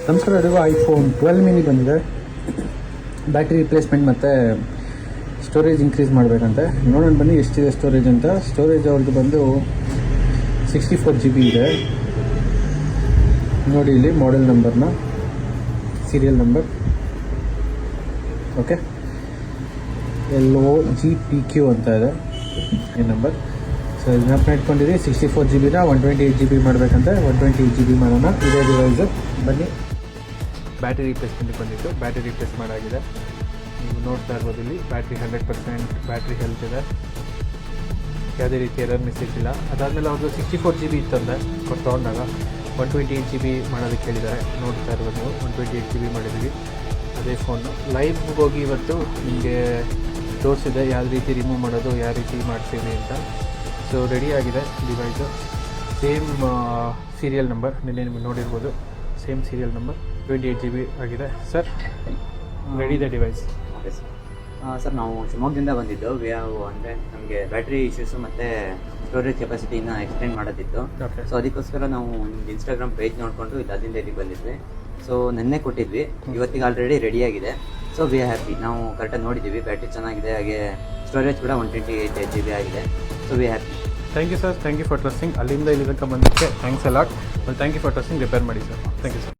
ನಮಸ್ಕಾರ ಎಲ್ಲರಿಗೂ. IPhone 12 mini ಬಂದಿದೆ. ಬ್ಯಾಟ್ರಿ ರಿಪ್ಲೇಸ್ಮೆಂಟ್ ಮತ್ತು ಸ್ಟೋರೇಜ್ ಇನ್ಕ್ರೀಸ್ ಮಾಡಬೇಕಂತೆ. ನೋಡೋಣ ಬನ್ನಿ ಎಷ್ಟಿದೆ ಸ್ಟೋರೇಜ್ ಅಂತ. ಸ್ಟೋರೇಜ್ ಅವ್ರದ್ದು ಬಂದು 64 GB ಇದೆ. ನೋಡಿ ಇಲ್ಲಿ ಮಾಡೆಲ್ ನಂಬರ್ನ, ಸೀರಿಯಲ್ ನಂಬರ್, ಓಕೆ, LOGPQ ಅಂತ ಇದೆ ಈ ನಂಬರ್. ಸೊ ಇದನ್ನ ಇಟ್ಕೊಂಡಿರಿ. 64 GB 128 GB ಮಾಡಬೇಕಂತೆ. 128 GB ಮಾಡೋಣ. ಇದೇ ಡಿವೈಸು. ಬನ್ನಿ. ಬ್ಯಾಟ್ರಿ ರಿಪ್ಲೇಸ್ಮೆಂಟಿಗೆ ಬಂದಿತ್ತು. ಬ್ಯಾಟ್ರಿ ರಿಪ್ಲೇಸ್ ಮಾಡಾಗಿದೆ. ನೀವು ನೋಡ್ತಾ ಇರ್ಬೋದು ಇಲ್ಲಿ ಬ್ಯಾಟ್ರಿ 100% ಬ್ಯಾಟ್ರಿ ಹೆಲ್ತ್ ಇದೆ. ಯಾವುದೇ ರೀತಿ ಎರರ್ ಮೆಸೇಜ್ ಇಲ್ಲ. ಅದಾದಮೇಲೆ ಅವ್ರದ್ದು 64 GB ಇತ್ತಂದರೆ ತೊಗೊಂಡಾಗ 128 GB ಮಾಡೋದಕ್ಕೆ ಹೇಳಿದ್ದಾರೆ. ನೋಡ್ತಾ ಇರ್ಬೋದು ನೀವು 128 GB ಮಾಡಿದ್ದೀವಿ. ಅದೇ ಫೋನು ಲೈವ್ಗೆ ಹೋಗಿ ಇವತ್ತು ನಿಮಗೆ ತೋರಿಸಿದೆ ಯಾವ ರೀತಿ ರಿಮೂವ್ ಮಾಡೋದು, ಯಾವ ರೀತಿ ಮಾಡ್ತೀವಿ ಅಂತ. ಸೊ ರೆಡಿಯಾಗಿದೆ ಡಿವೈಸು. ಸೇಮ್ ಸೀರಿಯಲ್ ನಂಬರ್ ನಿನ್ನೆ ನಿಮಗೆ ನೋಡಿರ್ಬೋದು. ಸೇಮ್ ಸೀರಿಯಲ್ ನಂಬರ್ 28 GB ಆಗಿದೆ. ಸರ್ ರೆಡಿ ಇದೆ ಡಿವೈಸ್? Okay sir. ಸರ್ ನಾವು ಶಿವಮೊಗ್ಗದಿಂದ ಬಂದಿದ್ದು. ಅಂದರೆ ನಮಗೆ ಬ್ಯಾಟ್ರಿ ಇಶ್ಯೂಸು ಮತ್ತು ಸ್ಟೋರೇಜ್ ಕೆಪಾಸಿಟಿನ ಎಕ್ಸ್ಟೆಂಡ್ ಮಾಡೋದಿತ್ತು. ಸೊ ಅದಕ್ಕೋಸ್ಕರ ನಾವು ನಿಮ್ದು ಇನ್ಸ್ಟಾಗ್ರಾಮ್ ಪೇಜ್ ನೋಡಿಕೊಂಡು ಅಲ್ಲಿಂದ ಇಲ್ಲಿಗೆ ಬಂದಿದ್ವಿ. ಸೊ ನೆನ್ನೆ ಕೊಟ್ಟಿದ್ವಿ, ಇವತ್ತಿಗೆ ಆಲ್ರೆಡಿ ರೆಡಿಯಾಗಿದೆ. So we are happy. ನಾವು ಕರೆಕ್ಟಾಗಿ ನೋಡಿದ್ದೀವಿ, ಬ್ಯಾಟ್ರಿ ಚೆನ್ನಾಗಿದೆ, ಹಾಗೆ ಸ್ಟೋರೇಜ್ ಕೂಡ 128 GB ಆಗಿದೆ. So we happy. Thank you sir. Thank you for trusting. ಅಲ್ಲಿಂದ ಇಲ್ಲಿ ತನಕ ಬಂದಕ್ಕೆ thanks a lot. Thank you for trusting. Repair ಮಾಡಿ ಸರ್. Thank you sir.